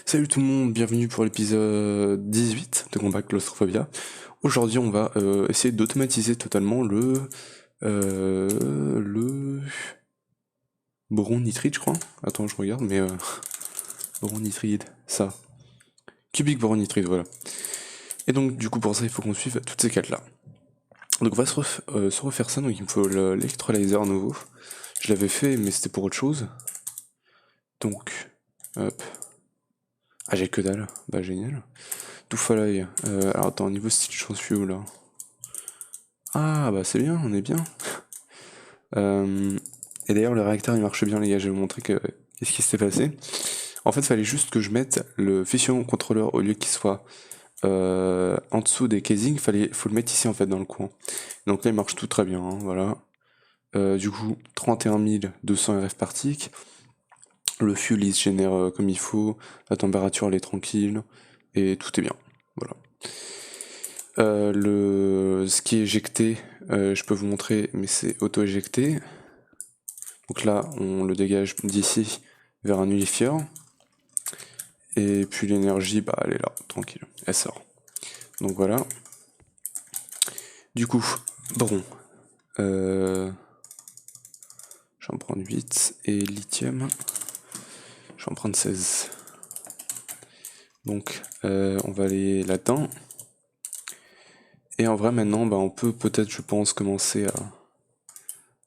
Salut tout le monde, bienvenue pour l'épisode 18 de Combat Claustrophobia. Aujourd'hui, on va essayer d'automatiser totalement le boron nitride, je crois. Attends, je regarde, mais boron nitride, ça. Cubique boron nitride, voilà. Et donc, du coup, pour ça, il faut qu'on suive toutes ces quêtes-là. Donc, on va se refaire ça, donc il me faut l'électrolyzer à nouveau. Je l'avais fait, mais c'était pour autre chose. Donc, hop. Ah, j'ai que dalle, bah génial. Tout à l'œil. Alors attends, niveau style, j'en suis où là? Ah bah c'est bien, on est bien. Et d'ailleurs le réacteur il marche bien les gars, je vais vous montrer qu'est-ce qui s'était passé. En fait il fallait juste que je mette le fission contrôleur au lieu qu'il soit en dessous des casings, faut le mettre ici en fait dans le coin. Donc là il marche tout très bien, hein, voilà. Du coup 31 200 RF par tick. Le fuel il se génère comme il faut, la température elle est tranquille, et tout est bien. Voilà. Ce qui est éjecté, je peux vous montrer, mais c'est auto-éjecté. Donc là, on le dégage d'ici vers un nullifieur. Et puis l'énergie, bah elle est là, tranquille, elle sort. Donc voilà. Du coup, boron. Je vais en prendre 8. Et lithium, je vais en prendre 16. Donc on va aller là-dedans. Et en vrai maintenant, bah, on peut peut-être, je pense, commencer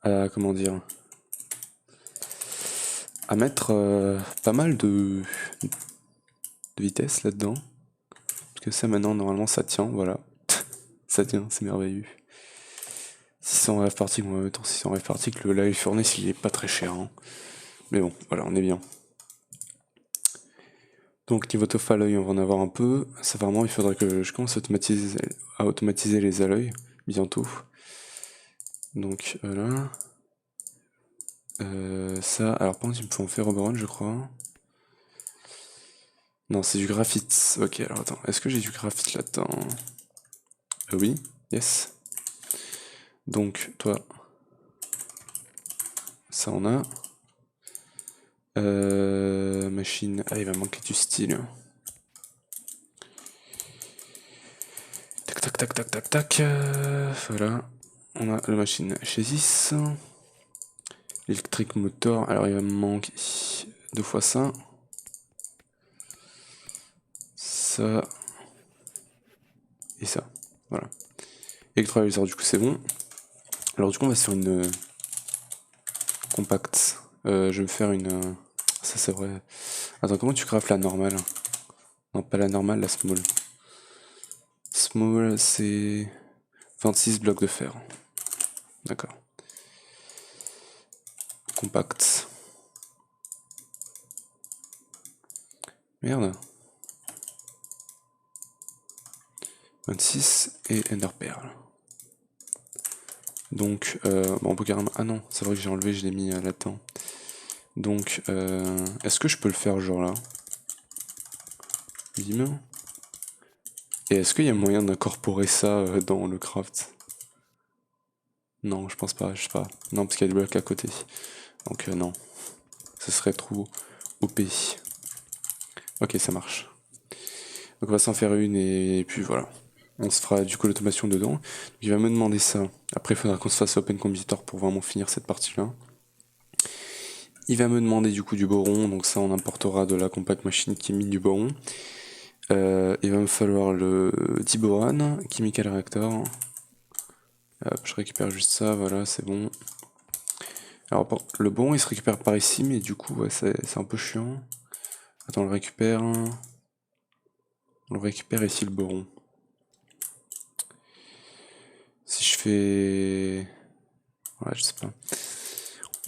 comment dire, à mettre pas mal de vitesse là-dedans. Parce que ça maintenant, normalement, ça tient, voilà. Ça tient, c'est merveilleux. 600 rêves particle, en même temps 600 rêves particle, le live furnace il est pas très cher. Hein. Mais bon, voilà, on est bien. Donc niveau tof alloy, on va en avoir un peu. Ça vraiment, il faudrait que je commence à automatiser les alloys bientôt. Donc voilà. Ça, alors par contre, il me faut en ferroboron, je crois. Non, c'est du graphite. Ok, alors attends, est-ce que j'ai du graphite là-dedans? Oui, yes. Donc toi, ça on a. Machine. Ah, il va manquer du style. Tac, tac, tac, tac, tac, tac. Voilà. On a la machine chassis. L'électrique moteur. Alors, il va me manquer 2 fois ça. Ça. Et ça. Voilà. Électrolyseur, du coup, c'est bon. Alors, du coup, on va se faire une compacte. Je vais me faire une. Ça, c'est vrai. Attends, comment tu graphes la normale? Non, pas la normale, la small. Small, c'est 26 blocs de fer. D'accord. Compact. Merde. 26 et Ender Pearl. Donc, bon, on peut carrément. Ah non, c'est vrai que j'ai enlevé, je l'ai mis là-dedans. Donc, est-ce que je peux le faire genre là? Bim. Et est-ce qu'il y a moyen d'incorporer ça dans le craft? Non, je pense pas, je sais pas. Non, parce qu'il y a des blocs à côté. Donc, non. Ce serait trop OP. Ok, ça marche. Donc, on va s'en faire une et puis voilà. On se fera du coup l'automation dedans. Donc, il va me demander ça. Après, il faudra qu'on se fasse Open Computer pour vraiment finir cette partie-là. Il va me demander du coup du boron, donc ça on importera de la compact machine qui émet du boron. Il va me falloir le diboran, chemical reactor. Hop, je récupère juste ça, voilà, c'est bon. Alors bon, le boron il se récupère par ici, mais du coup ouais, c'est un peu chiant. Attends, on le récupère. On le récupère ici le boron. Si je fais... Ouais, je sais pas.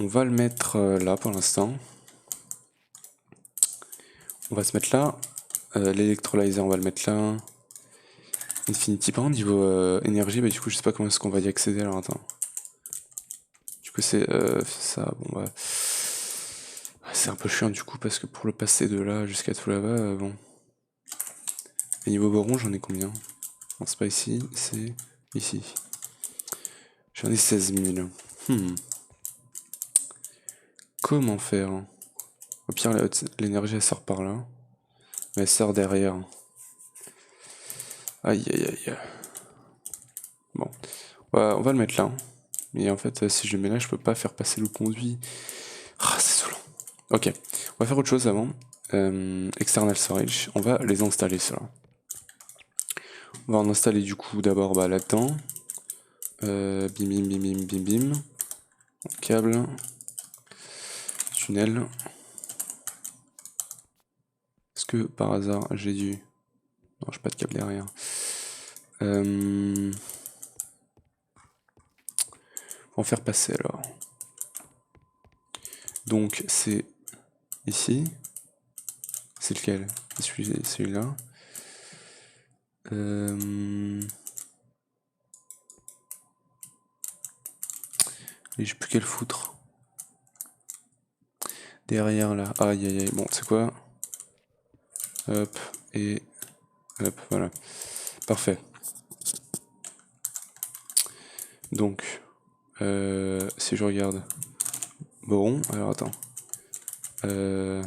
On va le mettre là pour l'instant. On va se mettre là. L'électrolyzer, on va le mettre là. Infinity, par contre, niveau énergie, bah du coup, je sais pas comment est-ce qu'on va y accéder, alors attends. Du coup, c'est ça, bon bah... C'est un peu chiant du coup, parce que pour le passer de là jusqu'à tout là-bas, bon... Et niveau boron, j'en ai combien? Non, c'est pas ici, c'est ici. J'en ai 16 000. Comment faire? Au pire, l'énergie, elle sort par là. Mais elle sort derrière. Aïe aïe aïe. Bon, on va le mettre là. Mais en fait, si je le mets là, je peux pas faire passer le conduit. Ah, c'est saoulant. Ok, on va faire autre chose avant. External storage, on va les installer cela. On va en installer du coup d'abord là-dedans. Bim bim bim bim bim bim. Câble. Tunnel. Est-ce que par hasard j'ai dû... Non, j'ai pas de câble derrière. On va en faire passer alors. Donc c'est ici. C'est lequel? Celui-là. Et j'ai plus qu'à le foutre. Derrière là. Aïe aïe aïe. Bon, c'est quoi? Hop. Et hop, voilà. Parfait. Donc, si je regarde Boron, alors attends. Câble,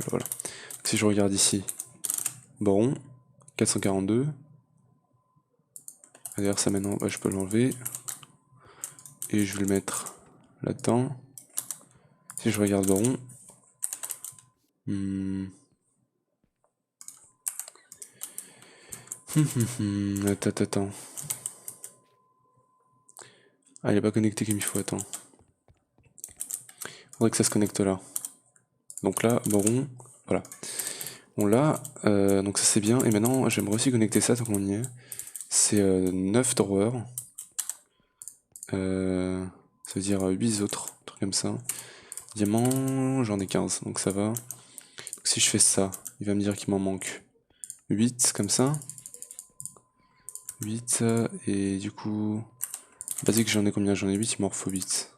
voilà. Donc, si je regarde ici, Boron, 442. D'ailleurs, ça maintenant, je peux l'enlever. Et je vais le mettre là-dedans. Si je regarde Boron. Attends. Ah, il est pas connecté comme il faut, attends. Faudrait que ça se connecte là. Donc là, Boron, voilà. Bon là, donc ça c'est bien. Et maintenant, j'aimerais aussi connecter ça tant qu'on y est. C'est 9 drawers. Ça veut dire 8 autres, un truc comme ça. Diamant, j'en ai 15, donc ça va. Donc si je fais ça, il va me dire qu'il m'en manque 8 comme ça. 8, et du coup... Basique, j'en ai combien? J'en ai 8, il m'en faut 8.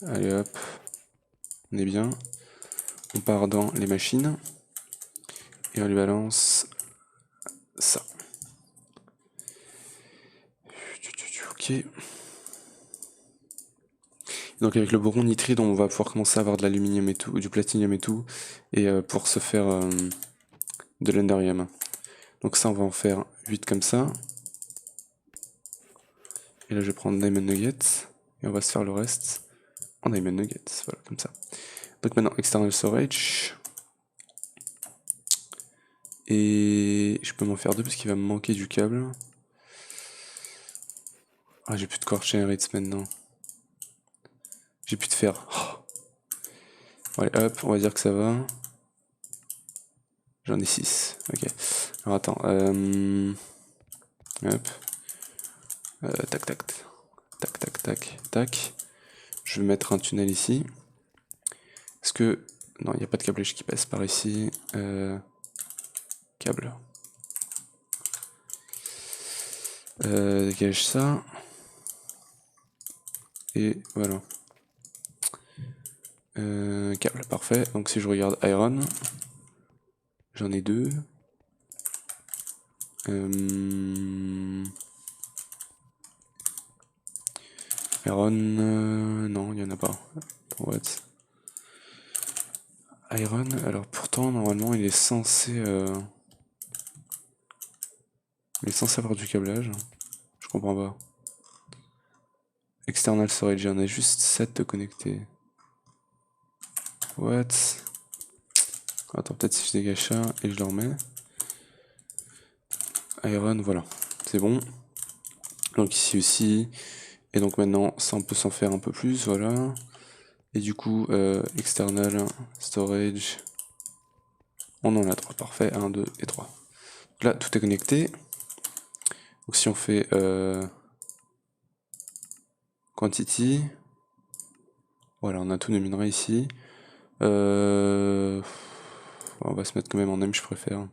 Allez hop, on est bien. On part dans les machines. Et on lui balance ça. Ok. Donc avec le boron nitride, on va pouvoir commencer à avoir de l'aluminium et tout, du platinium et tout, et pour se faire de l'enderium. Donc ça, on va en faire 8 comme ça. Et là, je vais prendre Diamond Nuggets, et on va se faire le reste en Diamond Nuggets, voilà, comme ça. Donc maintenant, External Storage. Et je peux m'en faire 2 parce qu'il va me manquer du câble. Ah, j'ai plus de Quartz Generates maintenant. J'ai plus de fer. Oh. Allez, hop, on va dire que ça va. J'en ai 6. Ok. Alors attends. Hop. Tac, tac. Tac, tac, tac, tac. Je vais mettre un tunnel ici. Est-ce que... Non, il n'y a pas de câblage qui passe par ici. Câble. Dégage ça. Et voilà. Câble, parfait. Donc si je regarde Iron, j'en ai 2. Iron, non, il n'y en a pas. What? Iron, alors pourtant, normalement, il est censé avoir du câblage. Je comprends pas. External storage, il y en a juste 7 de connectés. What? Attends, peut-être si je dégage ça et je le remets. Iron, voilà. C'est bon. Donc ici aussi. Et donc maintenant, ça on peut s'en faire un peu plus, voilà. Et du coup, external storage. On en a 3, parfait. 1, 2 et 3. Donc là, tout est connecté. Donc si on fait quantity, voilà, on a tous nos minerais ici. On va se mettre quand même en M, je préfère.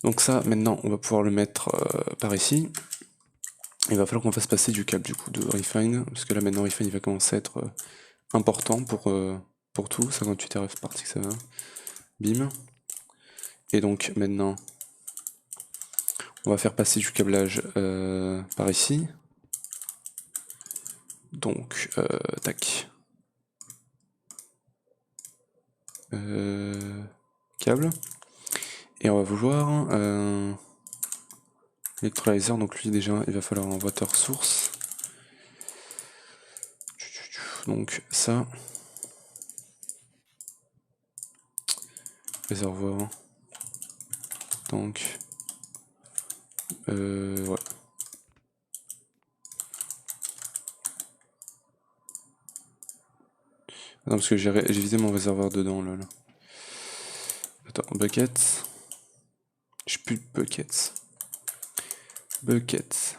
Donc ça, maintenant, on va pouvoir le mettre par ici. Il va falloir qu'on fasse passer du câble du coup de Refine, parce que là maintenant Refine il va commencer à être important pour tout. 58 RF parti que ça va. Bim. Et donc maintenant, on va faire passer du câblage par ici. Donc, tac. câble. Et on va vouloir électrolyzer, donc lui déjà il va falloir un water source. Donc ça. Réservoir. Donc. Ouais. Non, parce que j'ai vidé mon réservoir dedans, là. Attends, bucket. J'ai plus de buckets. Bucket.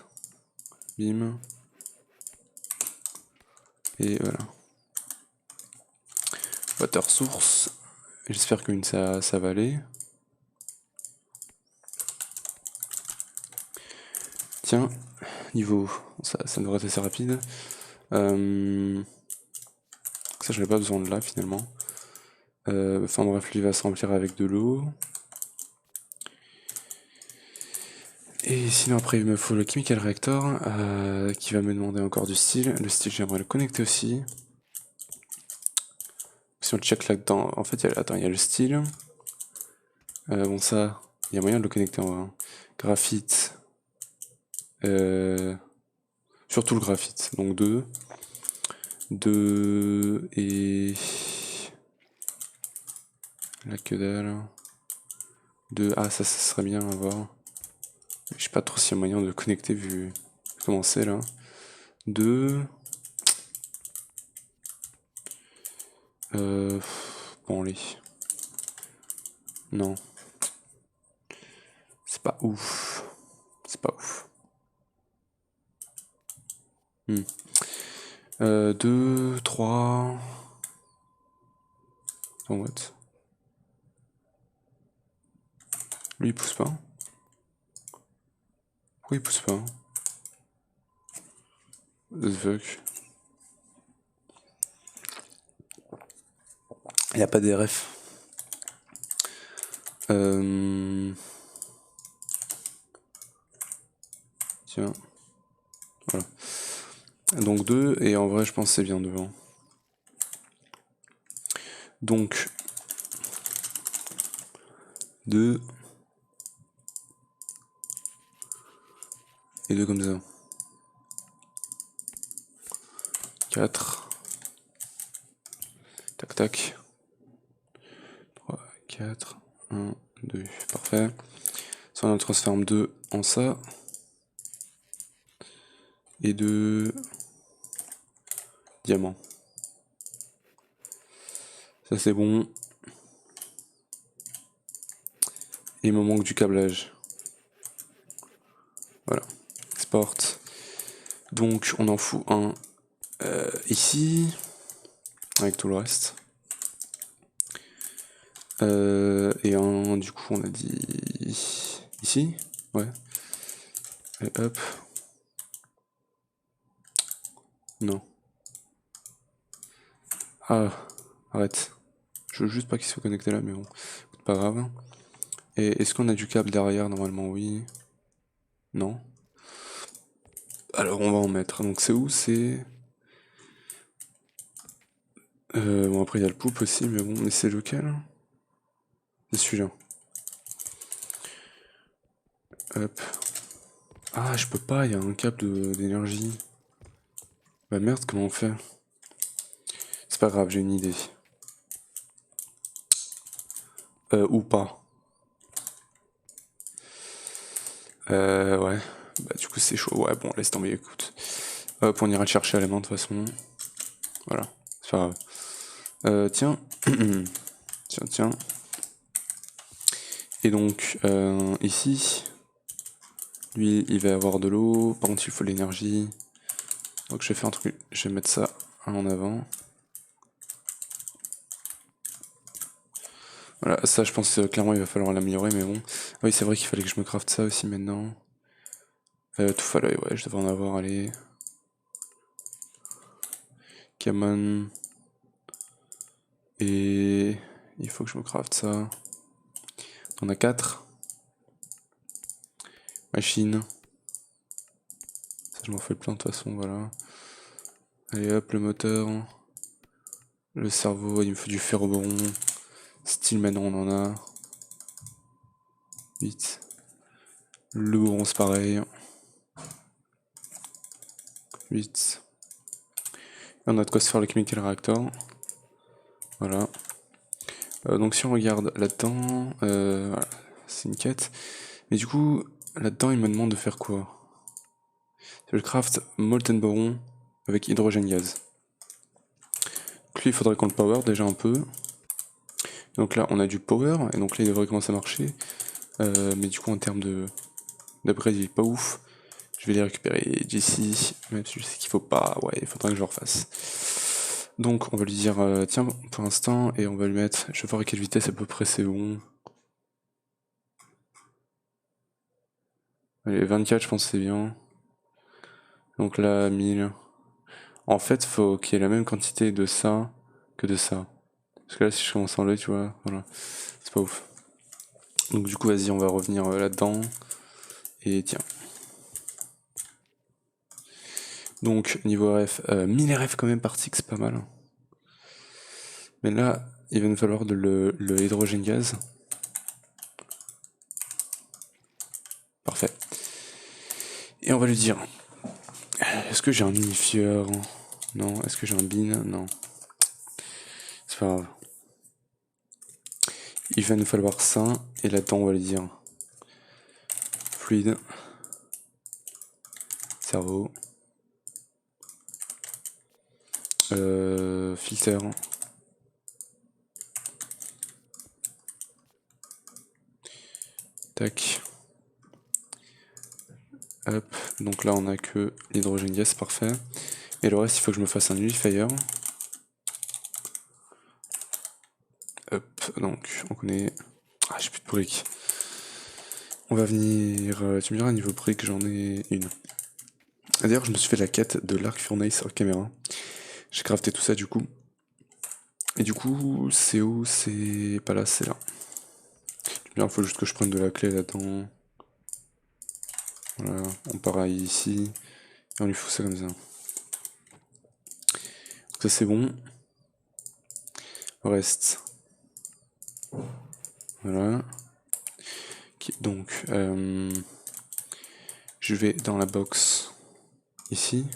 Bim. Et voilà. Water source. J'espère qu'une ça va aller. Tiens, niveau. Ça devrait être assez rapide. Ça, j'avais pas besoin de là finalement. Enfin bref, lui va se remplir avec de l'eau. Et sinon après il me faut le chemical reactor qui va me demander encore du steel. Le steel j'aimerais le connecter aussi. Si on check là-dedans, en fait il y a le steel. Bon ça, il y a moyen de le connecter en vrai. Hein. Graphite. Surtout le graphite, donc 2. 2 et... La que dalle. 2, ah ça serait bien à voir. Je sais pas trop s'il y a moyen de connecter vu comment c'est là. 2. Bon allez. Non. C'est pas ouf. C'est pas ouf. 2, 3. Oh what? Lui il pousse pas. Pourquoi il pousse pas? The fuck? Il n'y a pas d'RF. Tiens. Voilà. Donc 2, et en vrai je pense que c'est bien devant. Donc 2 et 2 comme ça. 4. Tac tac. 3, 4, 1, 2. Parfait. Ça on transforme 2 en ça. Et 2 diamants. Ça c'est bon. Et il me manque du câblage. Voilà. Export. Donc on en fout un ici. Avec tout le reste. Et un du coup on a dit ici. Ouais. Et hop. Non. Ah, arrête. Je veux juste pas qu'il soit connecté là, mais bon. Pas grave. Et est-ce qu'on a du câble derrière? Normalement, oui. Non. Alors, on va en mettre. Donc, c'est où? C'est... bon, après, il y a le poupe aussi, mais bon. Mais c'est lequel? C'est celui-là. Hop. Ah, je peux pas, il y a un câble d'énergie. Bah merde, comment on fait? C'est pas grave, j'ai une idée. Ou pas. Ouais. Bah du coup c'est chaud. Ouais, bon, laisse tomber, écoute. Hop, on ira le chercher à la main de toute façon. Voilà, c'est pas grave. Tiens. Tiens. Et donc, ici, lui, il va avoir de l'eau. Par contre, il faut de l'énergie. Donc je vais faire un truc. Je vais mettre ça en avant. Voilà, ça je pense que clairement il va falloir l'améliorer, mais bon. Ah oui, c'est vrai qu'il fallait que je me crafte ça aussi maintenant. Tout fallait, ouais, je devrais en avoir, allez. Come on. Et il faut que je me crafte ça. On a 4. Machine. Ça je m'en fais plein de toute façon, voilà. Allez hop, le moteur. Le cerveau, il me faut du ferroboron. Style maintenant on en a 8. Le bronze pareil. 8. Et on a de quoi se faire le chemical reactor. Voilà. Donc si on regarde là-dedans, voilà, c'est une quête. Mais du coup, là-dedans il me demande de faire quoi? C'est le craft molten boron avec hydrogène gaz. Donc lui il faudrait qu'on le power déjà un peu. Donc là on a du power, et donc là il devrait commencer à marcher. Mais du coup en termes d'upgrade il est pas ouf. Je vais les récupérer d'ici, même si je sais qu'il faut pas, ouais il faudra que je le refasse. Donc on va lui dire tiens pour l'instant, et on va lui mettre, je vais voir à quelle vitesse à peu près c'est bon. Allez 24 je pense que c'est bien. Donc là 1000. En fait faut qu'il y ait la même quantité de ça que de ça. Parce que là si je commence à enlever tu vois, voilà, c'est pas ouf. Donc du coup vas-y on va revenir là-dedans. Et tiens. Donc niveau RF, 1000 RF quand même par tick, c'est pas mal. Mais là, il va nous falloir le hydrogène gaz. Parfait. Et on va lui dire, est-ce que j'ai un unifieur? Non. Est-ce que j'ai un bin? Non. C'est pas grave. Il va nous falloir ça. Et là-dedans, on va lui dire fluide, cerveau, filter. Tac. Hop. Donc là, on a que l'hydrogène gaz, parfait. Et le reste, il faut que je me fasse un unifier. Hop. Donc, on connaît. Ah, j'ai plus de briques. On va venir. Tu me diras, niveau briques, j'en ai une. D'ailleurs, je me suis fait la quête de l'arc furnace sur caméra. J'ai crafté tout ça du coup. Et du coup, c'est où? C'est pas là, c'est là. Il faut juste que je prenne de la clé là-dedans. Voilà, on part ici. Et on lui fout ça comme ça. Donc ça c'est bon. Reste. Voilà. Okay, donc, je vais dans la box ici.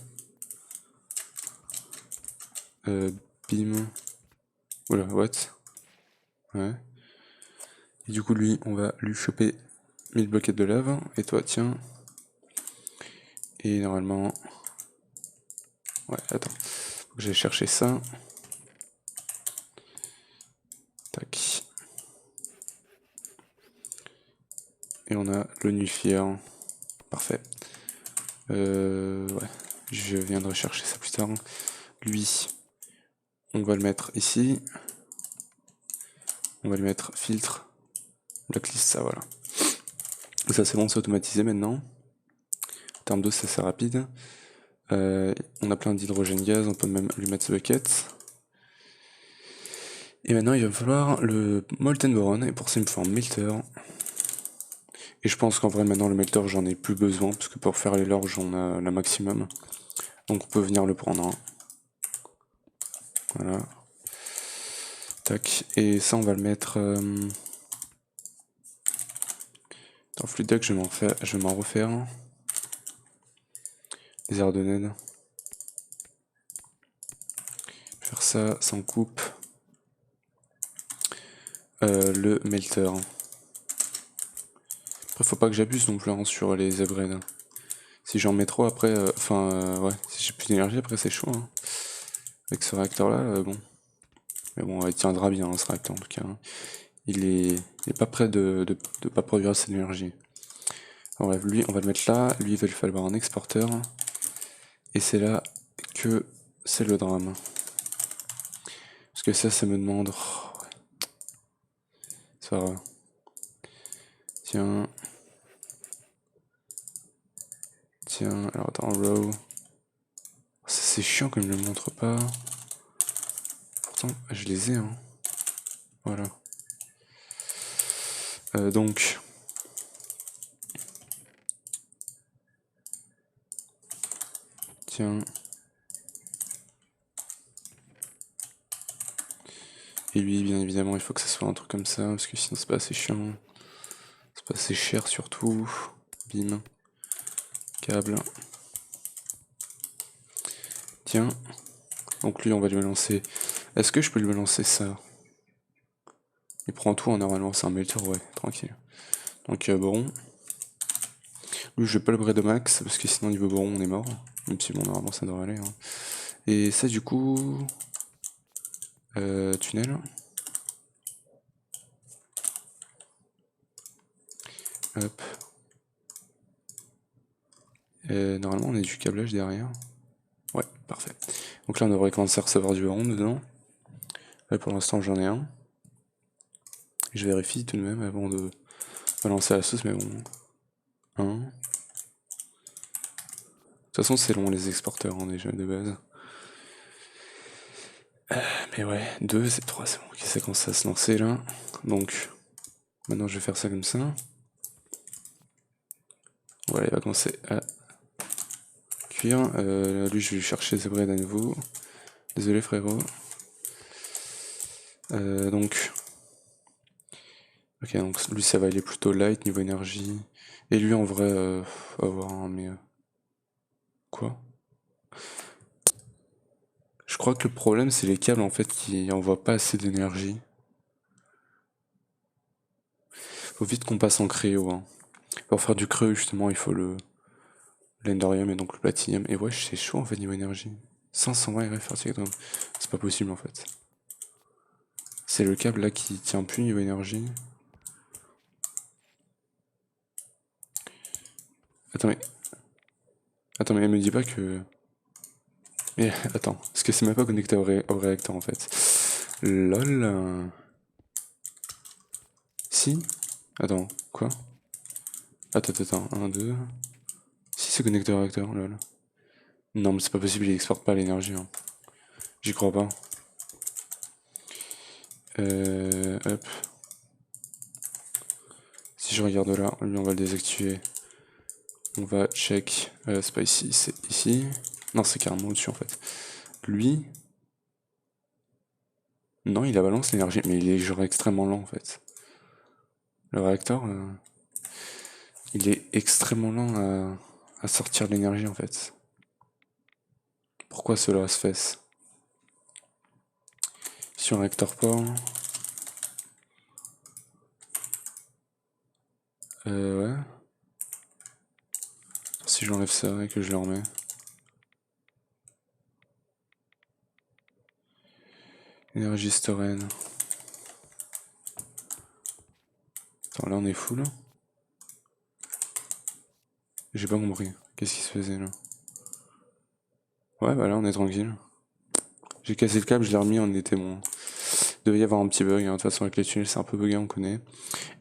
Bim. Oula, what? Ouais. Et du coup, lui, on va lui choper 1000 buckets de lave. Et toi, tiens. Et normalement... Ouais, attends. Faut que j'aille chercher ça. Tac. Et on a le nucléaire. Parfait. Ouais. Je viendrai chercher ça plus tard. Lui, on va le mettre ici. On va lui mettre filtre. Blacklist, ça, voilà. Ça, c'est bon, c'est automatisé maintenant. En termes d'eau, c'est assez rapide. On a plein d'hydrogène gaz, on peut même lui mettre ce bucket. Et maintenant, il va me falloir le molten boron, et pour ça, il me faut un melter. Et je pense qu'en vrai, maintenant, le melter, j'en ai plus besoin, parce que pour faire les lords, j'en ai la maximum. Donc, on peut venir le prendre. Hein. Voilà. Tac. Et ça, on va le mettre... Dans Fluid Duct, je vais m'en refaire. Les airs de Ned. Faire ça, sans coupe. Le melter. Après, faut pas que j'abuse non plus hein, sur les upgrades. Si j'en mets trop après, ouais, si j'ai plus d'énergie après c'est chaud. Hein. Avec ce réacteur là, bon. Mais bon, il tiendra bien hein, ce réacteur en tout cas. Hein. Il est pas prêt de pas produire assez d'énergie. Alors bref, lui on va le mettre là, lui il va lui falloir un exporteur. Et c'est là que c'est le drame. Parce que ça me demande... Oh, ouais. C'est pas grave. Tiens. Tiens, alors attends, row. C'est chiant comme il ne me montre pas. Pourtant, je les ai, hein. Voilà. Donc... Tiens. Et lui, bien évidemment, il faut que ça soit un truc comme ça, parce que sinon c'est pas assez chiant. C'est pas assez cher surtout. Bim. Câble. Tiens. Donc lui, on va lui lancer. Est-ce que je peux lui lancer ça? Il prend tout hein, normalement, c'est un melter, ouais, tranquille. Donc boron. Lui, je vais pas le bread de max, parce que sinon, niveau boron, on est mort. Même si bon, normalement, ça devrait aller. Hein. Et ça, du coup. Tunnel. Hop. Normalement, on a du câblage derrière. Ouais, parfait. Donc là, on devrait commencer à recevoir du baron dedans. Là, pour l'instant, j'en ai un. Je vérifie tout de même avant de balancer la sauce, mais bon. Un. De toute façon, c'est long les exporteurs hein, déjà de base. Mais ouais, 2, c'est 3, c'est bon. Ok, ça commence à se lancer là. Donc, maintenant je vais faire ça comme ça. Voilà, il va commencer à cuire. Lui, je vais lui chercher The Bread à nouveau. Désolé frérot. Donc. Ok, donc lui, ça va aller plutôt light niveau énergie. Et lui, en vrai, avoir un. Mais. Quoi? Je crois que le problème, c'est les câbles en fait qui envoient pas assez d'énergie. Faut vite qu'on passe en cryo. Hein. Pour faire du creux, justement, il faut le l'endorium et donc le platinium. Et ouais, c'est chaud en fait niveau énergie. 520 RF donc c'est pas possible en fait. C'est le câble là qui tient plus niveau énergie. Attends mais. Attends mais elle me dit pas que. Mais attends, est-ce que c'est même pas connecté au réacteur en fait? LOL. Si? Attends, quoi? Attends, 1, 2. Si c'est connecté au réacteur, lol. Non mais c'est pas possible, il exporte pas l'énergie. Hein. J'y crois pas. Hop. Si je regarde là, lui on va le désactiver. On va check. C'est pas ici, c'est ici. Non, c'est carrément au-dessus en fait. Lui. Non, il a balance l'énergie, mais il est genre extrêmement lent en fait. Le réacteur, il est extrêmement lent à sortir de l'énergie en fait. Pourquoi cela se fait? Sur réacteur port. Ouais. Si j'enlève ça et que je le remets. Énergie storage. Attends, là on est full. J'ai pas compris. Qu'est-ce qui se faisait là? Ouais, bah là on est tranquille. J'ai cassé le câble, je l'ai remis, on était bon. Il devait y avoir un petit bug, hein. De toute façon avec les tunnels c'est un peu bugué, on connaît.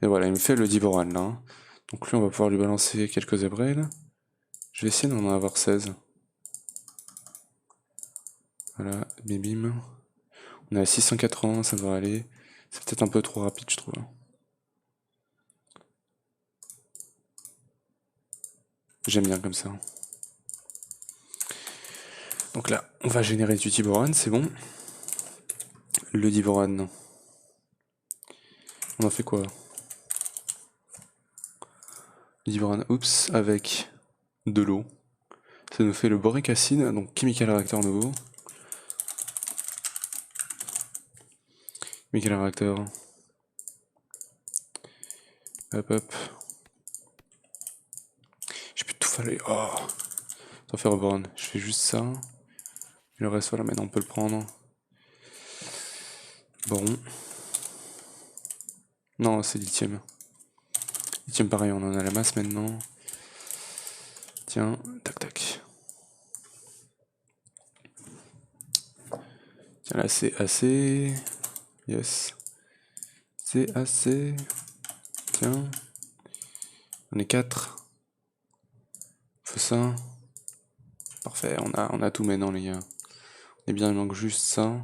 Et voilà, il me fait le Divoran là. Donc lui on va pouvoir lui balancer quelques ébrailes. Je vais essayer d'en avoir 16. Voilà, bim bim. On est à 680, ça devrait aller. C'est peut-être un peu trop rapide je trouve. J'aime bien comme ça. Donc là, on va générer du Divoran, c'est bon. Le Divoran. On en fait quoi? Le Divoran, oups, avec de l'eau. Ça nous fait le boric acide, donc chemical reactor nouveau. Chemical reactor. Hop hop. J'ai plus de tout fallu. Oh. Attends, faire reborn. Je fais juste ça. Le reste, voilà, maintenant on peut le prendre. Boron. Non, c'est lithium. Lithium, pareil, on en a la masse maintenant. Tiens, tac tac. Tiens, là c'est assez. Yes. C'est assez. Tiens. On est 4. Faut ça. Parfait, on a tout maintenant, les gars. On est bien, il manque juste ça.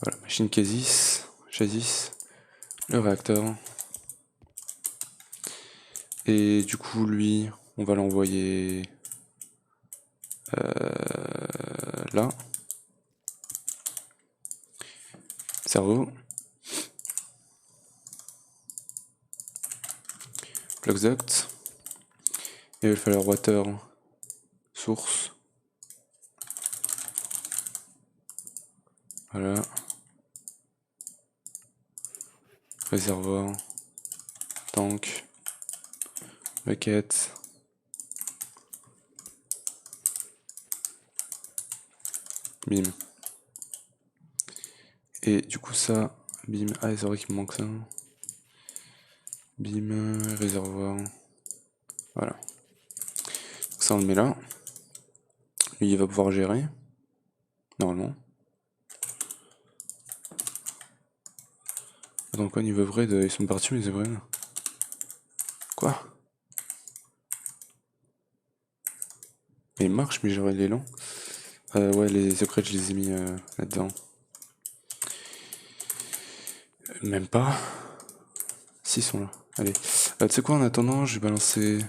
Voilà, machine chassis, le réacteur. Et du coup, lui, on va l'envoyer là. Cerveau. Plug duct. Et il va falloir water. Source. Voilà. Réservoir. Tank. Bucket. Bim. Et du coup ça, bim, ah c'est vrai qu'il me manque ça. Bim, réservoir. Voilà. Donc ça on le met là. Lui il va pouvoir gérer. Normalement. Attends quoi, niveau vrai, ils sont partis mais c'est vrai. Quoi? Mais il marche mais j'aurais l'élan. Ouais les upgrades je les ai mis là-dedans. Même pas. Si ils sont là. Allez. Tu sais quoi en attendant, je vais balancer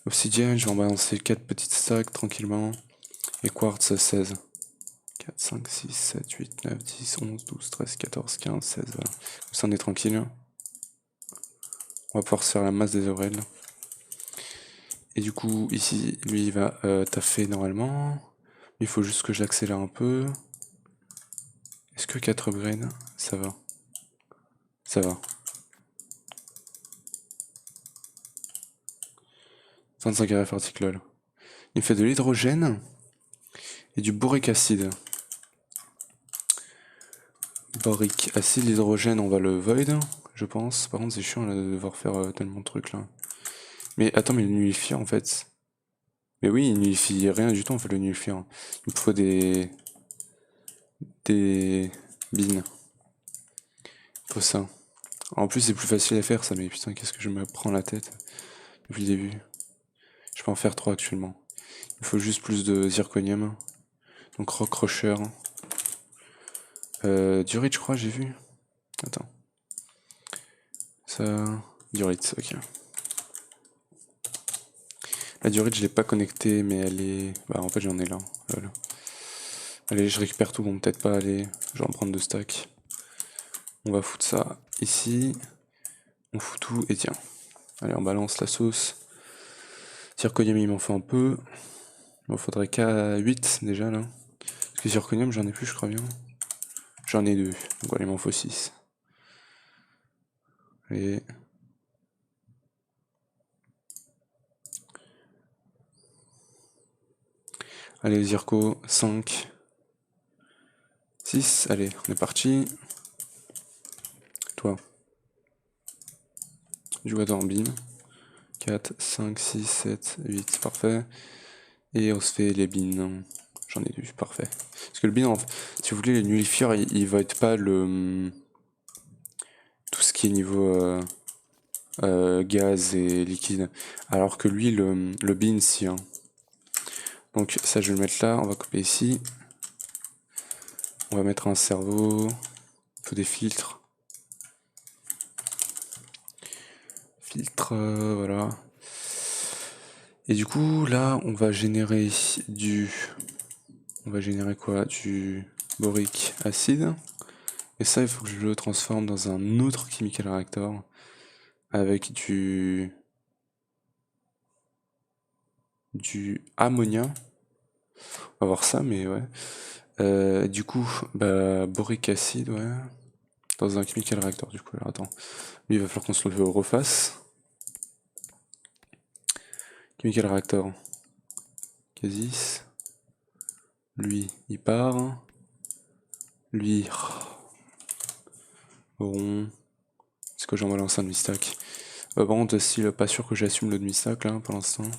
obsidienne, je vais en balancer 4 petites stacks tranquillement. Et quartz 16. 4, 5, 6, 7, 8, 9, 10, 11, 12, 13, 14, 15, 16, voilà. Comme ça on est tranquille. On va pouvoir se faire la masse des oreilles. Et du coup, ici, lui il va taffer normalement. Il faut juste que je l'accélère un peu. Est-ce que 4 upgrades, ça va? Ça va. 25 RF article. Il fait de l'hydrogène et du boric acide. Boric acide, l'hydrogène, on va le void, je pense. Par contre, c'est chiant là, de devoir faire tellement de trucs là. Mais attends, mais le nullifier en fait. Mais oui, il nullifie rien du tout en fait, le nullifier. Il me faut des bins. Il faut ça. En plus, c'est plus facile à faire ça, mais putain, qu'est-ce que je me prends la tête depuis le début. Je peux en faire 3 actuellement. Il faut juste plus de zirconium. Donc rock crusher. Durite, je crois, j'ai vu. Attends. Ça. Durite, ok. La durite, je l'ai pas connectée, mais elle est. Bah, en fait, j'en ai là. Voilà. Allez, je récupère tout. Bon, peut-être pas aller. Je vais en prendre 2 stacks. On va foutre ça ici. On fout tout et tiens. Allez, on balance la sauce. Zirconium, il m'en faut un peu. Il m'en faudrait qu'à 8 déjà là. Parce que zirconium, j'en ai plus, je crois bien. J'en ai 2. Donc voilà, il m'en faut 6. Et. Allez, zirco, 5. 6. Allez, on est parti. Toi. Du water en bim. 4, 5, 6, 7, 8. Parfait. Et on se fait les bins. J'en ai 2, parfait. Parce que le bin, si vous voulez, les nullifiers, il va être pas le. Tout ce qui est niveau gaz et liquide. Alors que lui, le bin, si. Hein. Donc ça, je vais le mettre là. On va couper ici. On va mettre un cerveau. Il faut des filtres. Filtre, voilà. Et du coup, là, on va générer du. On va générer quoi? Du boric acide. Et ça, il faut que je le transforme dans un autre chemical reactor avec du ammonia. On va voir ça, mais ouais. Du coup, bah, boric acide, ouais. Dans un chemical reactor, du coup. Alors, attends. Lui, il va falloir qu'on se le refasse. Chemical reactor. Casis. Lui, il part. Lui. Rond. Est-ce que j'en balance un demi-stack? Par contre, style, pas sûr que j'assume le demi-stack là pour l'instant.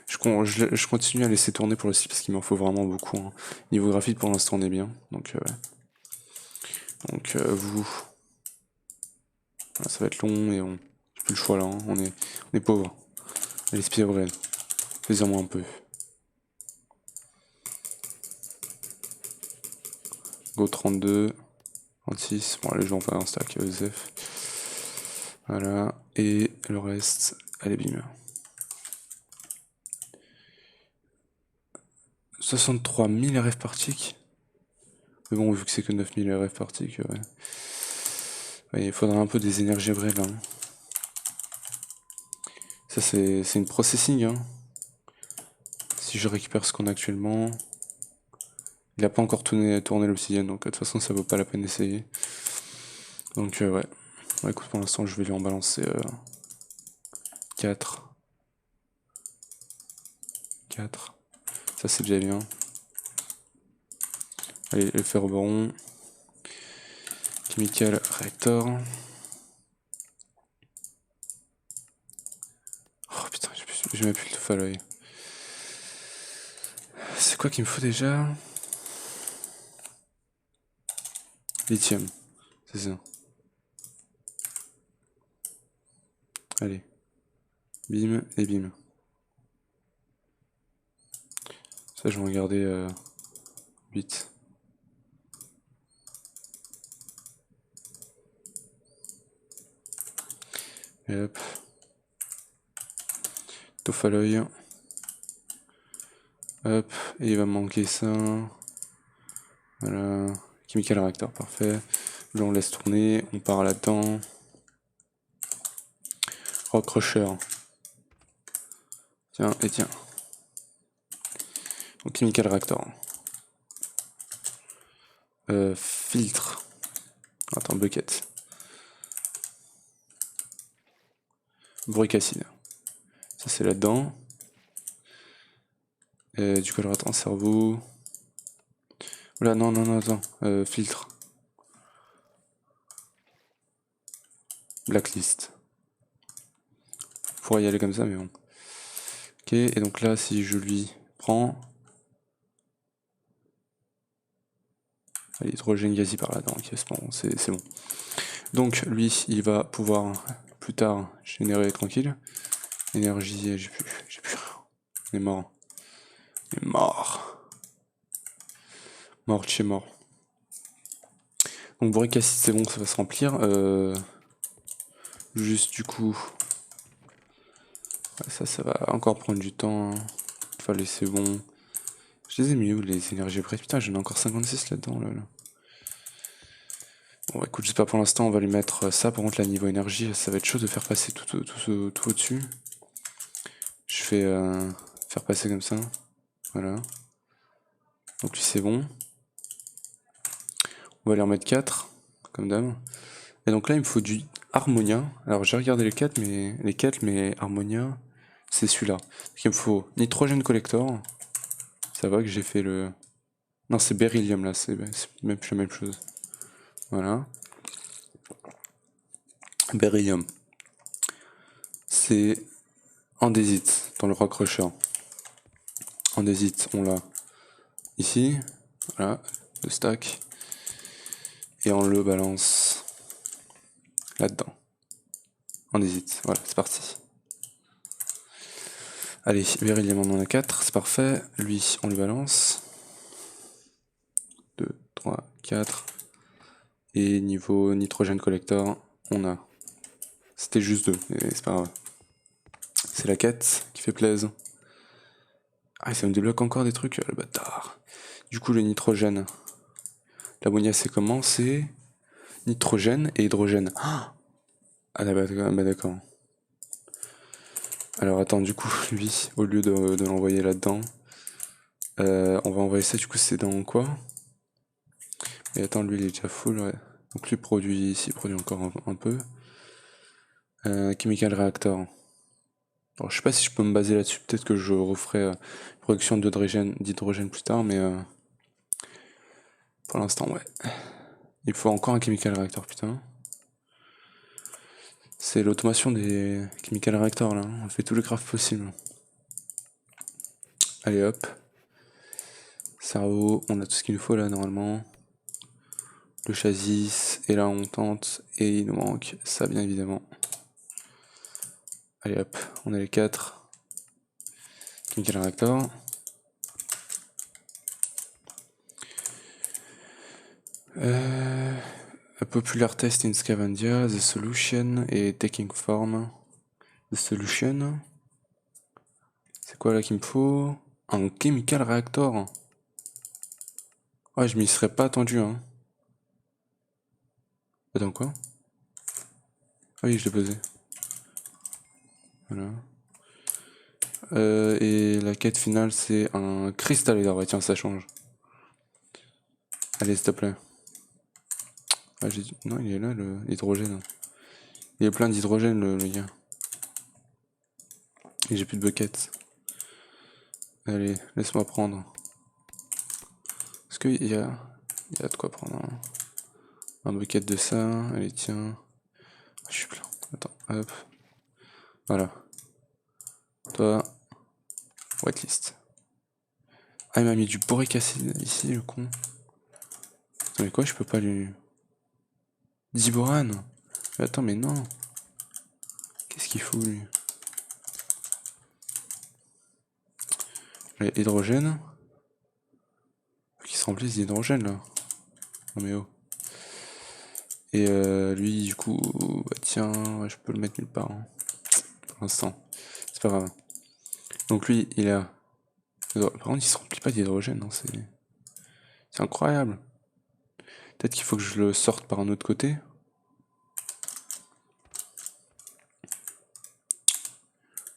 Je continue à laisser tourner pour le style parce qu'il m'en faut vraiment beaucoup. Hein. Niveau graphique, pour l'instant, on est bien. Donc, ouais. Donc, vous. Voilà, ça va être long et on. J'ai plus le choix là. Hein. On est pauvre. Allez, Spider-Man. Fais-en-moi un peu. Go 32. 36. Bon, allez, je vais en faire un stack, Joseph. Voilà. Et le reste, allez, bim. 63 000 RF par tick. Mais bon, vu que c'est que 9000 RF par tick, ouais. Ouais, il faudra un peu des énergies brèves, hein. Ça, c'est une processing, hein. Si je récupère ce qu'on a actuellement... Il a pas encore tourné l'obsidienne, donc de toute façon, ça vaut pas la peine d'essayer. Donc, ouais. Ouais, écoute, pour l'instant, je vais lui en balancer 4. 4. Ça, c'est déjà bien. Allez, le ferroboron. Chemical Reactor. Oh putain, j'ai même plus le touffe à l'œil. C'est quoi qu'il me faut déjà? Lithium, c'est ça. Allez. Bim et bim. Ça, je vais en garder 8. Et hop. Touffe à l'œil. Hop. Et il va me manquer ça. Voilà. Chemical Reactor, parfait. Là, on laisse tourner. On part là-dedans. Rock Crusher. Tiens, et tiens. Donc, Chemical Reactor. Filtre. Attends, bucket. Boric acide. Ça, c'est là-dedans. Du colorateur en cerveau. Oula, non, non, non, attends. Filtre. Blacklist. Pourrait y aller comme ça, mais bon. Ok, et donc là, si je lui prends... L'hydrogène gazi par là-dedans, ok, c'est bon. Donc, lui, il va pouvoir, plus tard, générer tranquille. Énergie, j'ai plus rien. On est mort. On est mort. Mort de chez mort. Donc, boric acide, c'est bon, ça va se remplir. Juste, du coup... Ça va encore prendre du temps. Fallait, c'est bon. Je les ai mis où, les énergies brèves? Putain, j'en ai encore 56 là-dedans, là. Bon, écoute, j'espère pour l'instant, on va lui mettre ça. Par contre, là, niveau énergie, ça va être chaud de faire passer tout au-dessus. Je fais faire passer comme ça. Voilà. Donc lui, c'est bon. On va lui en mettre 4, comme d'hab. Et donc là, il me faut du Harmonia. Alors, j'ai regardé les 4, mais Harmonia, c'est celui-là. Donc, il me faut Nitrogène Collector. Ça va que j'ai fait le... Non, c'est Beryllium, là. C'est même plus la même chose. Voilà. Beryllium. C'est andésite dans le Rock Crusher. Andésite, on l'a ici. Voilà, le stack. Et on le balance là-dedans. Andésite, voilà, c'est parti. Allez, Beryllium, on en a 4, c'est parfait. Lui, on lui balance. 2, 3, 4. Et niveau nitrogène collector, on a... C'était juste 2, mais c'est pas grave. C'est la quête qui fait plaisir. Ah, ça me débloque encore des trucs, le bâtard. Du coup, le nitrogène. L'ammonia, c'est comment? C'est nitrogène et hydrogène. Ah, bah d'accord. Alors attends, du coup, lui, au lieu de l'envoyer là-dedans, on va envoyer ça, du coup, c'est dans quoi? Et attends, lui, il est déjà full, ouais. Donc lui produit ici, produit encore un peu. Chemical Reactor. Alors, je sais pas si je peux me baser là-dessus, peut-être que je referai production d'hydrogène plus tard, mais pour l'instant, ouais. Il faut encore un Chemical Reactor, putain. C'est l'automation des Chemical Reactors, là. On fait tous les crafts possibles. Allez, hop. Cerveau, on a tout ce qu'il nous faut, là, normalement. Le châssis, et là, on tente, et il nous manque ça, bien évidemment. Allez, hop, on a les 4. Chemical Reactor. A popular test in Scavendia, the solution est taking form. The solution. C'est quoi là qu'il me faut? Un chemical reactor. Ouais, je m'y serais pas attendu, hein. Attends, quoi? Ah oui, je l'ai posé. Voilà. Et la quête finale, c'est un cristal. Ouais, tiens, ça change. Allez, s'il te plaît. Ah, j'ai dit... Non, il est là, l'hydrogène. Il y a plein d'hydrogène, le gars. Et j'ai plus de bucket. Allez, laisse-moi prendre. Est-ce qu'il y a... Il y a de quoi prendre un bucket de ça. Allez, tiens. Je suis plein. Attends, hop. Voilà. Toi, whitelist. Ah, il m'a mis du boric acide ici, le con. Mais quoi, je peux pas lui... Diboran. Mais attends, mais non. Qu'est-ce qu'il fout, lui? Hydrogène. Faut qu'il se remplisse d'hydrogène, là. Non mais oh. Et lui, du coup, bah tiens, ouais, je peux le mettre nulle part, hein, pour l'instant. C'est pas grave. Donc lui, il a... Par contre, il se remplit pas d'hydrogène, hein, c'est incroyable. Peut-être qu'il faut que je le sorte par un autre côté.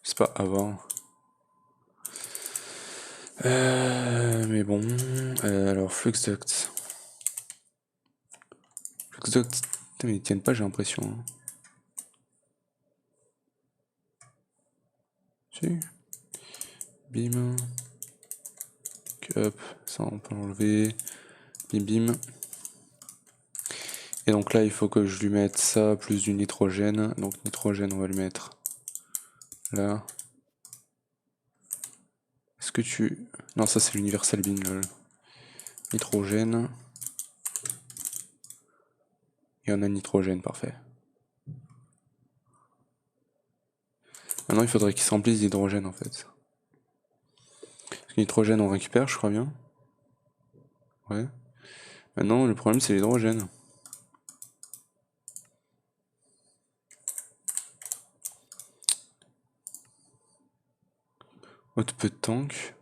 C'est pas à voir. Mais bon, alors Fluxduct. Fluxduct, putain, mais ils tiennent pas, j'ai l'impression. Hein. Si. Bim. Hop, ça on peut l'enlever. Bim bim. Et donc là, il faut que je lui mette ça plus du nitrogène. Donc nitrogène, on va le mettre là. Est-ce que tu... Non, ça c'est l'universal bin, lol. Nitrogène. Et on a nitrogène, parfait. Maintenant, il faudrait qu'il se remplisse d'hydrogène, en fait. Parce que nitrogène, on récupère, je crois bien. Ouais. Maintenant, le problème, c'est l'hydrogène. Output tank.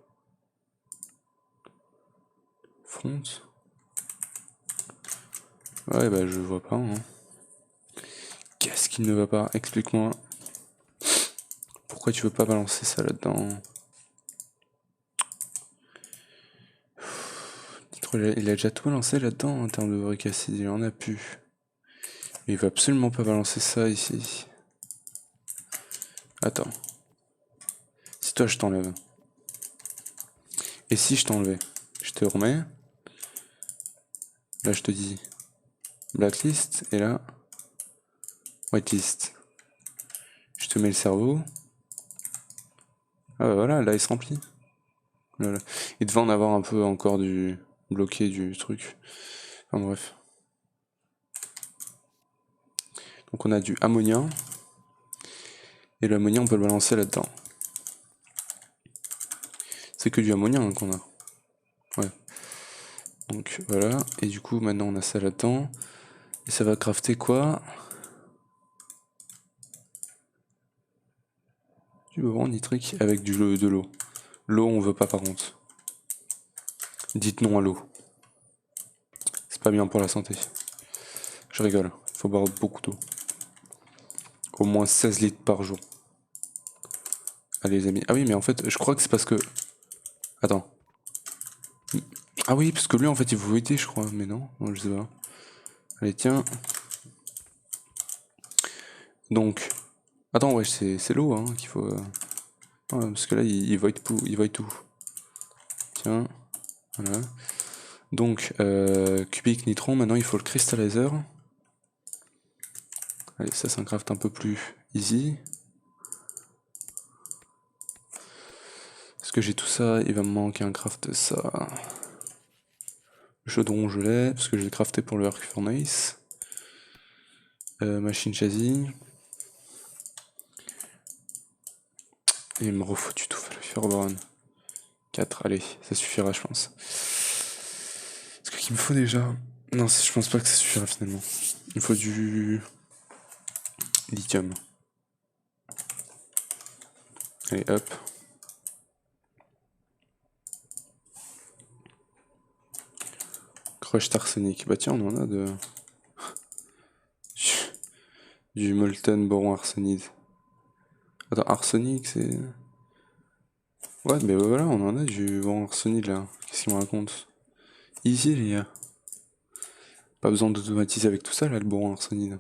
Front. Ouais, bah, je vois pas, hein. Qu'est-ce qui ne va pas? Explique-moi. Pourquoi tu veux pas balancer ça là-dedans? Il a déjà tout balancé là-dedans en termes de boric acide, il en a plus. Mais il va absolument pas balancer ça ici. Attends. Si toi je t'enlève. Et si je t'enlevais? Je te remets. Là je te dis blacklist et là whitelist. Je te mets le cerveau. Ah bah voilà, là il se remplit. Voilà. Il devait en avoir un peu encore du bloqué du truc. Enfin bref. Donc on a du ammonia. Et l'ammonia on peut le balancer là-dedans. C'est que du ammonia hein, qu'on a. Ouais. Donc voilà. Et du coup maintenant on a ça là-dedans. Et ça va crafter quoi? Du boron nitrique avec de l'eau. L'eau on veut pas par contre. Dites non à l'eau. C'est pas bien pour la santé. Je rigole. Faut boire beaucoup d'eau. Au moins 16 litres par jour. Allez les amis. Ah oui mais en fait je crois que c'est parce que... Attends. Ah oui parce que lui en fait il faut éviter je crois. Mais non, non je sais pas. Allez tiens. Donc... Attends ouais c'est l'eau hein, qu'il faut... Ouais, parce que là il void tout. Tiens. Voilà. Donc cubic nitron, maintenant il faut le cristallizer. Allez ça c'est un craft un peu plus easy. Parce que j'ai tout ça, il va me manquer un craft de ça. Le chaudron je l'ai, parce que je l'ai crafté pour le Arc Furnace. Machine châssis. Et il me refaut du tout, le Furborn. 4, allez, ça suffira je pense. Est-ce qu'il me faut déjà? Non, je pense pas que ça suffira finalement. Il me faut du lithium. Allez hop. Pourquoi acheter arsenic? Bah tiens, on en a de... du molten boron arsenide. Attends, arsenic, c'est... Ouais, mais voilà, on en a du boron arsenide, là. Qu'est-ce qu'il me raconte? Easy, les gars. Pas besoin d'automatiser avec tout ça, là, le boron arsenide.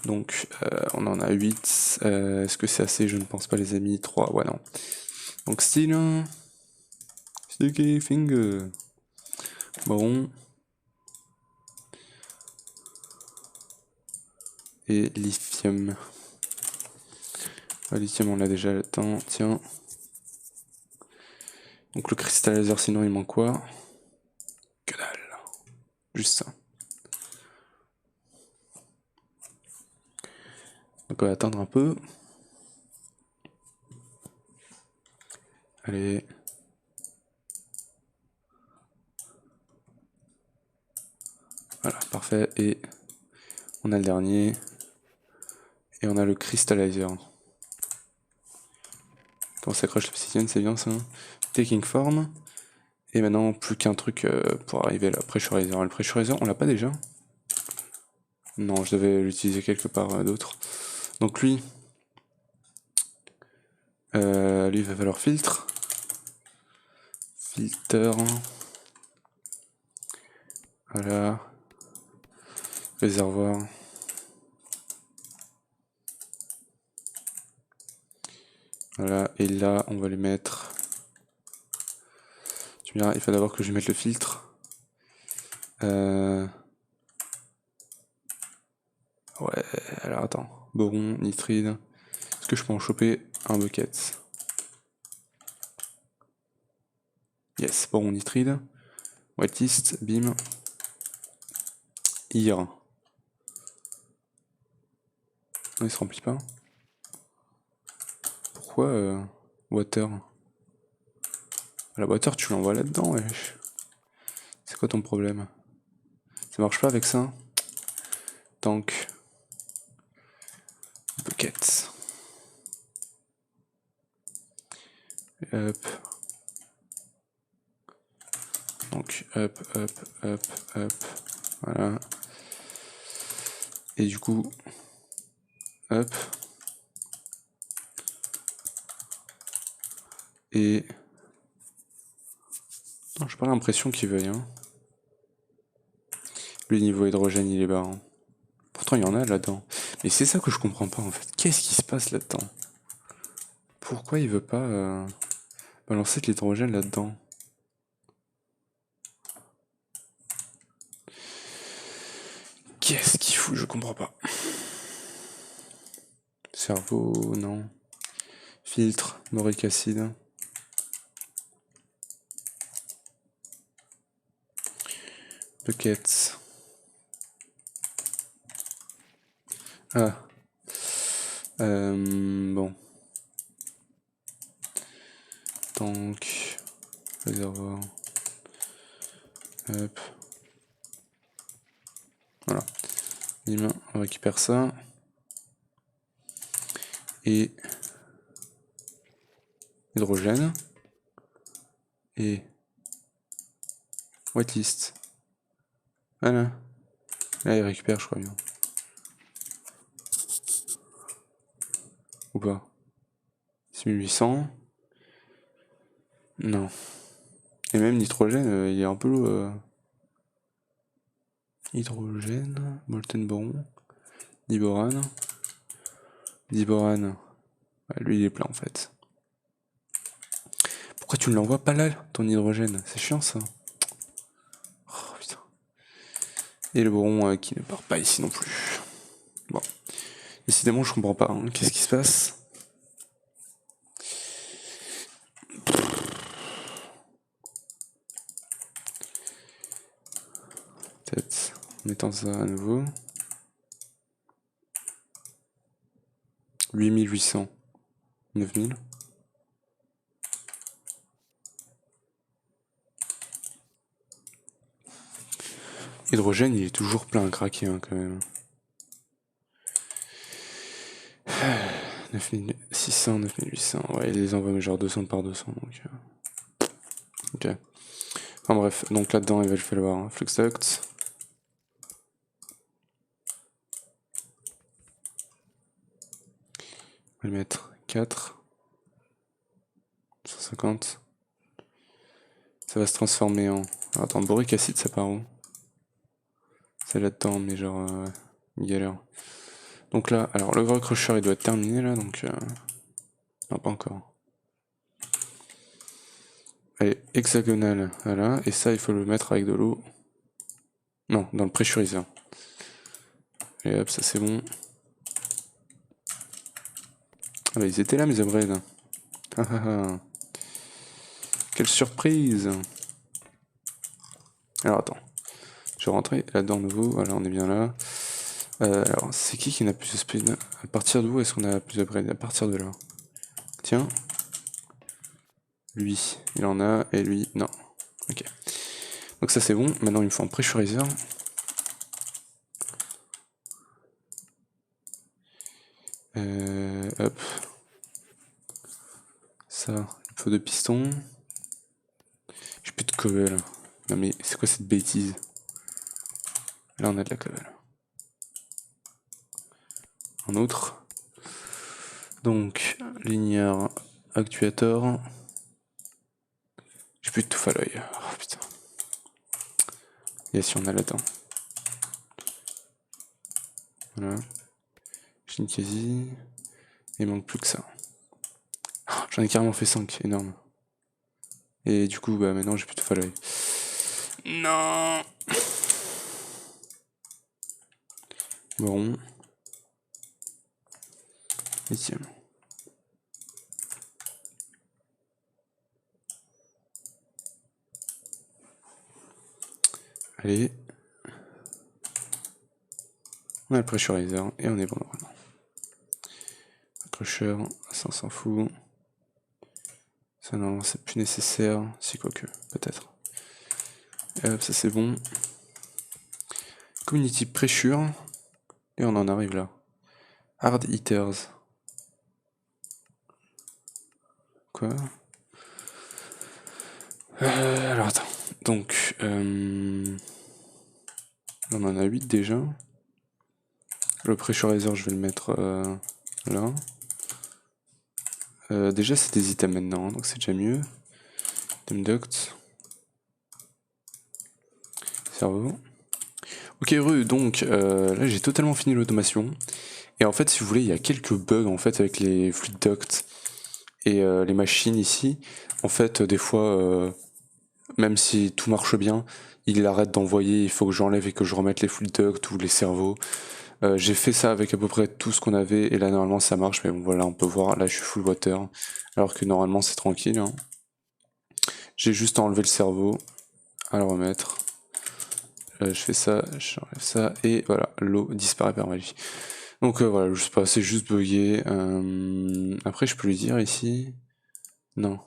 Donc, on en a 8. Est-ce que c'est assez? Je ne pense pas, les amis. 3, ouais, non. Donc, style... Sticky finger. Boron. Et lithium. Lithium, on l'a déjà là-dedans. Tiens. Donc, le cristallizer, sinon, il manque quoi? Que dalle. Juste ça. Donc, on va attendre un peu. Allez. Voilà, parfait. Et on a le dernier. Et on a le cristallizer. Quand on s'accroche l'obsidienne, c'est bien ça. Taking form. Et maintenant, plus qu'un truc pour arriver à la pressurizer. Le pressurizer, on l'a pas déjà? Non, je devais l'utiliser quelque part d'autre. Donc lui, lui va falloir filtre. Filter. Voilà. Réservoir. Voilà, et là, on va lui mettre... Tu me diras, il faut d'abord que je mette le filtre. Ouais, alors attends. Boron, nitride. Est-ce que je peux en choper un bucket? Yes, boron, nitride. Whitelist, bim. IR. Non, il se remplit pas. Pourquoi water? La water, tu l'envoies là-dedans, wesh. C'est quoi ton problème? Ça marche pas avec ça? Tank. Bucket. Hop. Donc, hop, hop, hop, hop. Voilà. Et du coup, hop. Et... Non, j'ai pas l'impression qu'il veuille, hein. Le niveau hydrogène, il est bas, hein. Pourtant, il y en a là-dedans. Mais c'est ça que je comprends pas, en fait. Qu'est-ce qui se passe là-dedans? Pourquoi il veut pas balancer de l'hydrogène là-dedans? Qu'est-ce qu'il fout? Je comprends pas. Cerveau, non. Filtre, boric acide. Bucket. Ah. Bon. Tank. Réservoir. Hop. Voilà. Bim, on récupère ça. Et hydrogène. Et whitelist. Voilà. Là, il récupère, je crois bien. Ou pas? 6800. Non. Et même nitrogène, il est un peu... Hydrogène, molten boron, diborane. Diborane. Ouais, lui, il est plein en fait. Pourquoi tu ne l'envoies pas là, ton hydrogène? C'est chiant ça. Oh putain. Et le boron qui ne part pas ici non plus. Bon. Décidément, je comprends pas. Hein. Qu'est-ce qui se passe? Peut-être en mettant ça à nouveau. 8800. 9000. Hydrogène, il est toujours plein à craquer hein, quand même. 9600, 9800. Ouais, il les envoie mais genre 200 par 200. Donc, ok. Enfin bref, donc là-dedans il va falloir un flux duct. On va le mettre 4. 150. Ça va se transformer en... Alors, attends, boric acide ça part où? C'est là-dedans, mais genre... une galère. Donc là, alors le gros crusher il doit être terminé là, donc... Non, pas encore. Allez, hexagonal, voilà. Et ça, il faut le mettre avec de l'eau. Non, dans le pressuriseur. Et hop, ça c'est bon. Ah bah ils étaient là mes upgrades. Ah ah ah. Quelle surprise! Alors attends. Je vais rentrer là-dedans de nouveau. Voilà, on est bien là. Alors, c'est qui n'a plus de speed? À partir d'où est-ce qu'on a plus d'upgrades? À partir de là. Tiens. Lui, il en a. Et lui, non. Ok. Donc ça c'est bon. Maintenant il me faut un pressuriseur. Hop. Ça, il faut 2 pistons. J'ai plus de cobble. Non mais c'est quoi cette bêtise? Là on a de la cobble. Un autre. Donc, linéaire actuator. J'ai plus de tout à l'œil. Oh putain. Et si on a là-dedans. Voilà. J'ai une quasi. Il manque plus que ça. J'en ai carrément fait 5, énorme. Et du coup, bah maintenant j'ai plus de tout à l'œil. Non. Bon. Ici. Allez. On a le pressurizer et on est bon normalement. Crusher, ça on s'en fout. Ça non, c'est plus nécessaire. Si quoique, peut-être. Et hop, ça c'est bon. Community pressure. Et on en arrive là. Hard hitters. Quoi? Alors attends. Donc, on en a 8 déjà. Le pressurizer, je vais le mettre là. Déjà, c'est des items maintenant, donc c'est déjà mieux. Item duct. Cerveau. Ok, heureux, donc là j'ai totalement fini l'automation. Et en fait, si vous voulez, il y a quelques bugs en fait avec les fluid ducts et les machines ici. En fait, des fois, même si tout marche bien, il arrête d'envoyer, il faut que j'enlève et que je remette les fluid ducts ou les cerveaux. J'ai fait ça avec à peu près tout ce qu'on avait et là normalement ça marche, mais bon voilà, on peut voir, là je suis full water, alors que normalement c'est tranquille. Hein. J'ai juste enlevé le cerveau, à le remettre. Je fais ça, j'enlève ça, et voilà, l'eau disparaît par magie. Donc voilà, je sais pas, c'est juste bugué. Après je peux lui dire ici... Non.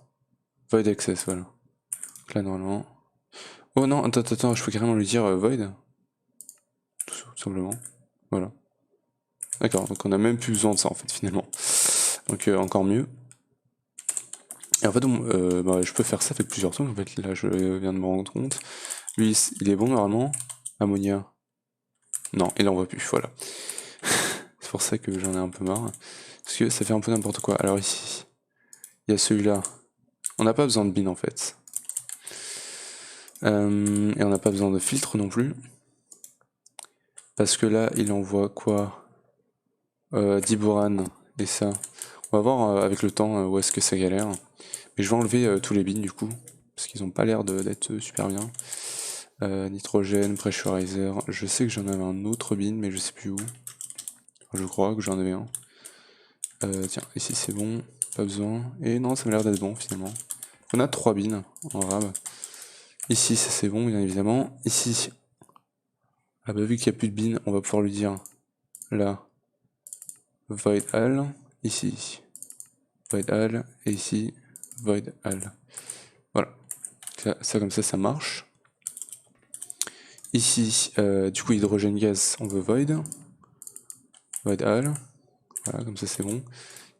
Void access, voilà. Donc là normalement... Oh non, attends, je peux carrément lui dire void. Tout simplement. Voilà. D'accord, donc on a même plus besoin de ça en fait finalement. Donc encore mieux. Et en fait, bah, je peux faire ça avec plusieurs trucs. En fait, là, je viens de me rendre compte. Lui, il est bon normalement. Ammonia. Non, il en voit plus. Voilà. C'est pour ça que j'en ai un peu marre. Parce que ça fait un peu n'importe quoi. Alors ici, il y a celui-là. On n'a pas besoin de bin en fait. Et on n'a pas besoin de filtre non plus. Parce que là, il envoie quoi? Diboran et ça. On va voir avec le temps où est-ce que ça galère. Mais je vais enlever tous les bins du coup. Parce qu'ils n'ont pas l'air d'être super bien. Nitrogène, pressurizer. Je sais que j'en avais un autre bin, mais je sais plus où. Je crois que j'en avais un. Tiens, ici c'est bon, pas besoin. Et non, ça m'a l'air d'être bon finalement. On a 3 bins en rab. Ici, ça c'est bon, bien évidemment. Ici, ah bah vu qu'il n'y a plus de bin, on va pouvoir lui dire là, void all. Ici, void all. Et ici, void all. Voilà. Ça comme ça marche. Ici, du coup, hydrogène gaz, on veut void. Void all. Voilà, comme ça c'est bon.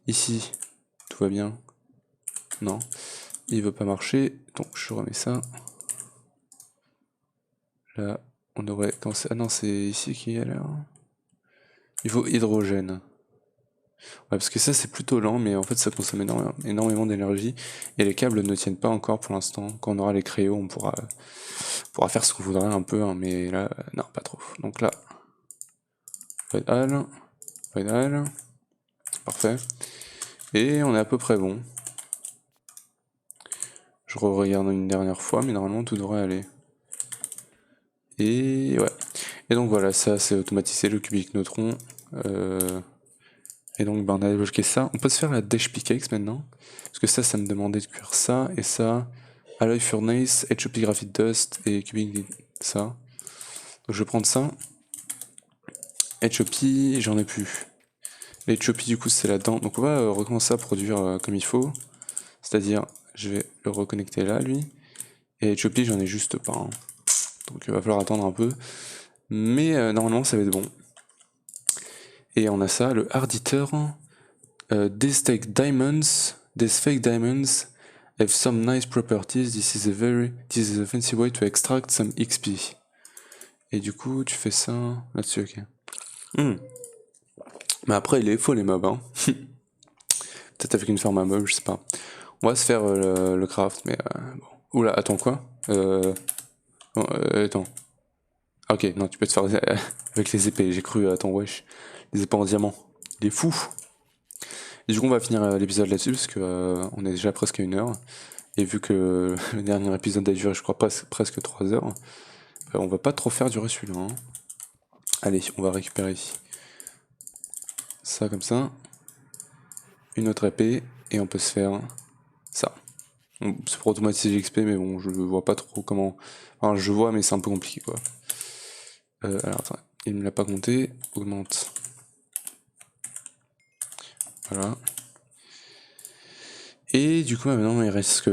Ici, tout va bien. Non, il veut pas marcher, donc je remets ça. Là, on devrait... Ah non, c'est ici qu'il y a là. Il faut hydrogène. Ouais, parce que ça c'est plutôt lent, mais en fait ça consomme énormément d'énergie. Et les câbles ne tiennent pas encore pour l'instant. Quand on aura les crayons, on pourra faire ce qu'on voudrait un peu, hein, mais là, non, pas trop. Donc là, pédale, pédale, parfait. Et on est à peu près bon. Je regarde une dernière fois, mais normalement tout devrait aller. Et ouais. Et donc voilà, ça c'est automatisé, le cubique neutron. Et donc on a débloqué ça. On peut se faire la Dash Pickaxe maintenant. Parce que ça me demandait de cuire ça et ça. Alloy Furnace, HOP Graphite Dust et cubique ça. Donc je vais prendre ça. HOP, j'en ai plus. Les HOP du coup c'est là-dedans. Donc on va recommencer à produire comme il faut. C'est-à-dire, je vais le reconnecter là, lui. Et HOP, j'en ai juste pas. Hein. Donc il va falloir attendre un peu. Mais normalement, ça va être bon. Et on a ça, le Hard Eater. These fake diamonds have some nice properties. This is a fancy way to extract some XP. Et du coup, tu fais ça là-dessus, ok. Mais après, il est faux les mobs, hein. Peut-être avec une ferme à mobs, je sais pas. On va se faire le craft, mais bon. Oula, attends, quoi attends. Ah, ok, non, tu peux te faire avec les épées, j'ai cru, attends, wesh. Les épées en diamant. Il est fou. Et du coup, on va finir l'épisode là-dessus, parce que on est déjà presque à 1 heure. Et vu que le dernier épisode a duré, je crois, presque 3 heures, on va pas trop faire durer celui-là. Hein. Allez, on va récupérer ça comme ça. Une autre épée, et on peut se faire ça. C'est pour automatiser l'XP, mais bon, je vois pas trop comment... Enfin, je vois, mais c'est un peu compliqué, quoi. Alors, attends, il me l'a pas compté. Augmente. Voilà. Et du coup, maintenant, il reste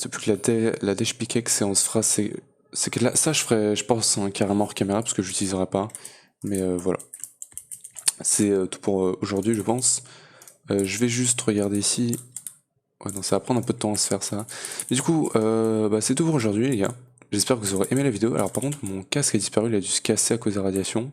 plus que la Dash Pickaxe, et on se fera... C'est que là, ça, je pense, hein, carrément hors caméra, parce que je l'utiliserai pas. Mais voilà. C'est tout pour aujourd'hui, je pense. Je vais juste regarder ici... Ouais, non, ça va prendre un peu de temps à se faire ça. Mais du coup, c'est tout pour aujourd'hui, les gars. J'espère que vous aurez aimé la vidéo. Alors par contre, mon casque a disparu, il a dû se casser à cause des radiations.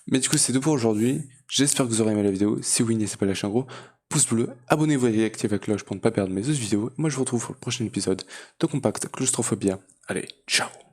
Mais du coup, c'est tout pour aujourd'hui. J'espère que vous aurez aimé la vidéo. Si oui, n'hésitez pas à lâcher un gros pouce bleu. Abonnez-vous et activez la cloche pour ne pas perdre mes autres vidéos. Moi, je vous retrouve pour le prochain épisode de Compact Claustrophobia. Allez, ciao!